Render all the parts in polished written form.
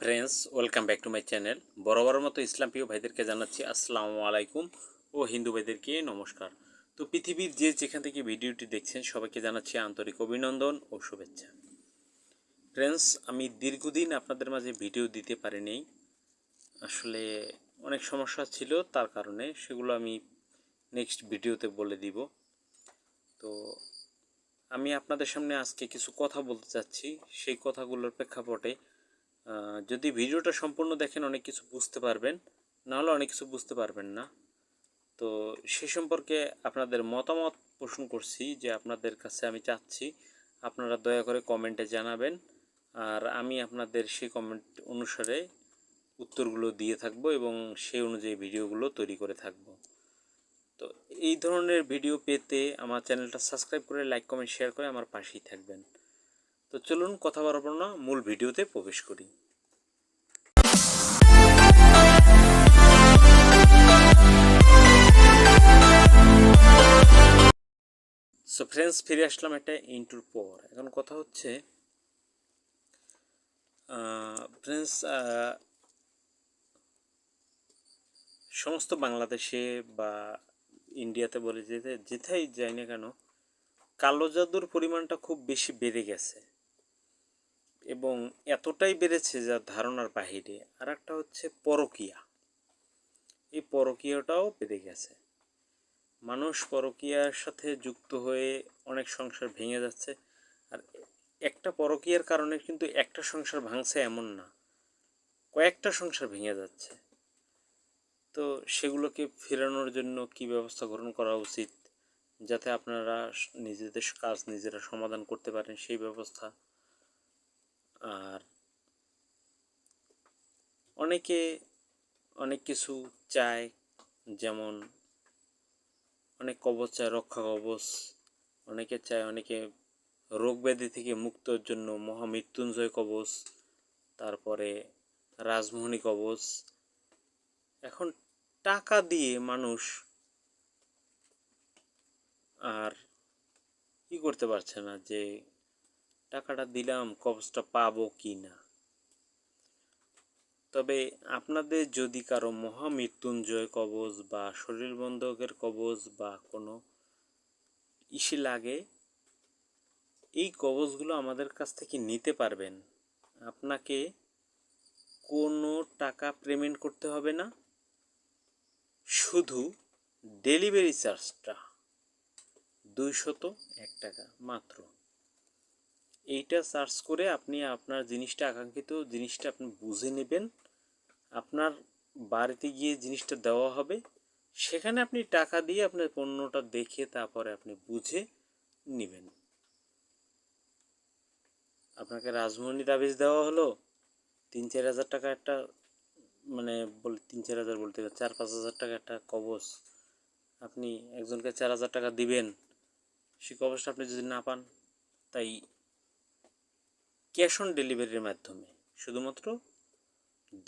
Friends, welcome back to my channel. বরাবরের মতো ইসলাম প্রিয় ভাইদেরকে জানাচ্ছি আসসালামু আলাইকুম ও হিন্দু ভাইদেরকে নমস্কার। তো পৃথিবীর যে যেখান থেকে ভিডিওটি দেখছেন সবাইকে জানাচ্ছি আন্তরিক অভিনন্দন ও শুভেচ্ছা। ফ্রেন্ডস, আমি দীর্ঘদিন আপনাদের মাঝে ভিডিও দিতে পারিনি, আসলে অনেক সমস্যা ছিল, তার কারণে সেগুলো আমি নেক্সট ভিডিওতে বলে দিব। তো আমি আপনাদের সামনে আজকে কিছু কথা বলতে চাচ্ছি, সেই কথাগুলোর প্রেক্ষাপটে যদি ভিডিওটা সম্পূর্ণ দেখেন অনেক কিছু বুঝতে পারবেন, নাহলে অনেক কিছু বুঝতে পারবেন না। তো সে সম্পর্কে আপনাদের মতামত পোষণ করছি, যে আপনাদের কাছে আমি চাচ্ছি আপনারা দয়া করে কমেন্টে জানাবেন, আর আমি আপনাদের সেই কমেন্ট অনুসারে উত্তরগুলো দিয়ে থাকবো এবং সেই অনুযায়ী ভিডিওগুলো তৈরি করে থাকবো। তো এই ধরনের ভিডিও পেতে আমার চ্যানেলটা সাবস্ক্রাইব করে লাইক কমেন্ট শেয়ার করে আমার পাশেই থাকবেন। তো চলুন কথা বাড়াবো না, মূল ভিডিওতে প্রবেশ করি। সো ফ্রেন্ডস, ফিরে আসলাম একটা ইন্টুর পর। এখন কথা হচ্ছে ফ্রেন্ডস, সমস্ত বাংলাদেশে বা ইন্ডিয়াতে বলে যেথায় যাই না কেন, কালো জাদুর পরিমাণটা খুব বেশি বেড়ে গেছে এবং এতটাই বেড়েছে যা ধারণার বাহিরে। আর একটা হচ্ছে পরকীয়া, এই পরকীয়াটাও বেড়ে গেছে। মানুষ পরকীয়ার সাথে যুক্ত হয়ে অনেক সংসার ভেঙে যাচ্ছে। আর একটা পরকীয়ার কারণে কিন্তু একটা সংসার ভাঙছে এমন না, কয়েকটা সংসার ভেঙে যাচ্ছে। তো সেগুলোকে ফেরানোর জন্য কি ব্যবস্থা গ্রহণ করা উচিত, যাতে আপনারা নিজেদের কাজ নিজেরা সমাধান করতে পারেন সেই ব্যবস্থা। আর অনেকে অনেক কিছু চায়, যেমন অনেক কবচ চায়, রক্ষা কবচ অনেকে চায়, অনেকে রোগ ব্যাধি থেকে মুক্তর জন্য মহামৃত্যুঞ্জয় কবচ, তারপরে রাজমোহনী কবচ। এখন টাকা দিয়ে মানুষ আর কি করতে পারছে না, যে টাকাটা দিলাম কবচটা পাবো কি না। তবে আপনাদের যদি কারো মহামৃত্যুঞ্জয় কবচ বা শরীর বন্ধকের কবচ বা কোনো ইসে লাগে, এই কবচগুলো আমাদের কাছ থেকে নিতে পারবেন। আপনাকে কোনো টাকা পেমেন্ট করতে হবে না, শুধু ডেলিভারি চার্জটা 201 টাকা মাত্র। এইটা চার্জ করে আপনি আপনার জিনিসটা, আকাঙ্ক্ষিত জিনিসটা আপনি বুঝে নেবেন। আপনার বাড়িতে গিয়ে জিনিসটা দেওয়া হবে, সেখানে আপনি টাকা দিয়ে আপনার পণ্যটা দেখে তারপরে আপনি বুঝে নেবেন। আপনাকে রাজমণি তাবিজ দেওয়া হলো 3-4 হাজার টাকা একটা, মানে 3-4 হাজার বলতে 4-5 হাজার টাকা একটা কবচ, আপনি একজনকে 4 হাজার টাকা দিবেন, সেই কবচটা আপনি যদি না পান, তাই ক্যাশ অন ডেলিভারির মাধ্যমে শুধুমাত্র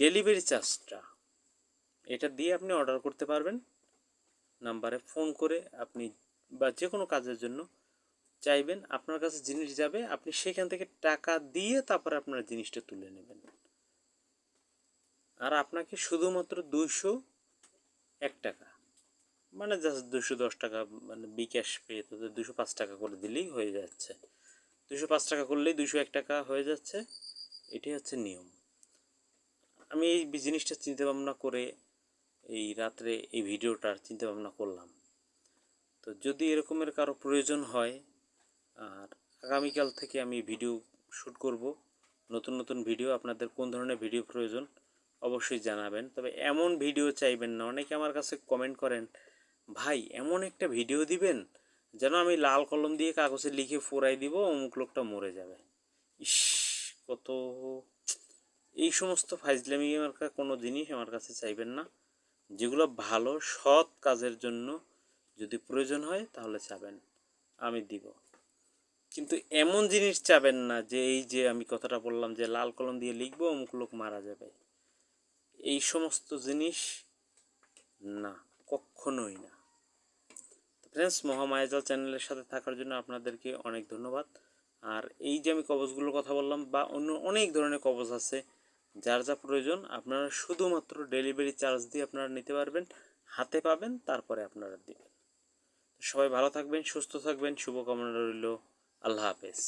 ডেলিভারি চার্জটা এটা দিয়ে আপনি অর্ডার করতে পারবেন। নাম্বারে ফোন করে আপনি বা যে কোনো কাজের জন্য চাইবেন, আপনার কাছে জিনিস যাবে, আপনি সেখান থেকে টাকা দিয়ে তারপরে আপনার জিনিসটা তুলে নেবেন। আর আপনাকে শুধুমাত্র 201 টাকা, মানে জাস্ট 210 টাকা, মানে বিকাশ পেয়ে তাদের 205 টাকা করে দিলেই হয়ে যাচ্ছে। 205 টাকা করলেই 201 টাকা হয়ে যাচ্ছে। এটি হচ্ছে নিয়ম। আমি এই জিনিসটা চিন্তা ভাবনা করে এই রাত্রে এই ভিডিওটার চিন্তা ভাবনা করলাম। তো যদি এরকমের কারো প্রয়োজন হয়, আর আগামীকাল থেকে আমি ভিডিও শ্যুট করব, নতুন নতুন ভিডিও। আপনাদের কোন ধরনের ভিডিও প্রয়োজন অবশ্যই জানাবেন। তবে এমন ভিডিও চাইবেন না, অনেকে আমার কাছে কমেন্ট করেন, ভাই এমন একটা ভিডিও দিবেন যেন আমি লাল কলম দিয়ে কাগজে লিখে ফোরাই দিব, অমুক লোকটা মরে যাবে। ইস, কত এই সমস্ত ফাইজলামি আমার কোনো জিনিস আমার কাছে চাইবেন না। যেগুলো ভালো সৎ কাজের জন্য যদি প্রয়োজন হয় তাহলে চাবেন, আমি দিব। কিন্তু এমন জিনিস চাবেন না যে এই যে আমি কথাটা বললাম যে লাল কলম দিয়ে লিখবো অমুক লোক মারা যাবে, এই সমস্ত জিনিস না, কখনোই না। ফ্রেন্ডস, মহামায়াজাল চ্যানেলের সাথে থাকার জন্য আপনাদেরকে অনেক ধন্যবাদ। আর এই যে আমি কবচগুলোর কথা বললাম, বা অন্য অনেক ধরনের কবচ আছে, যার যা প্রয়োজন আপনারা শুধুমাত্র ডেলিভারি চার্জ দিয়ে আপনারা নিতে পারবেন, হাতে পাবেন, তারপরে আপনারা দিবেন। সবাই ভালো থাকবেন, সুস্থ থাকবেন, শুভকামনা রইল। আল্লাহ হাফেজ।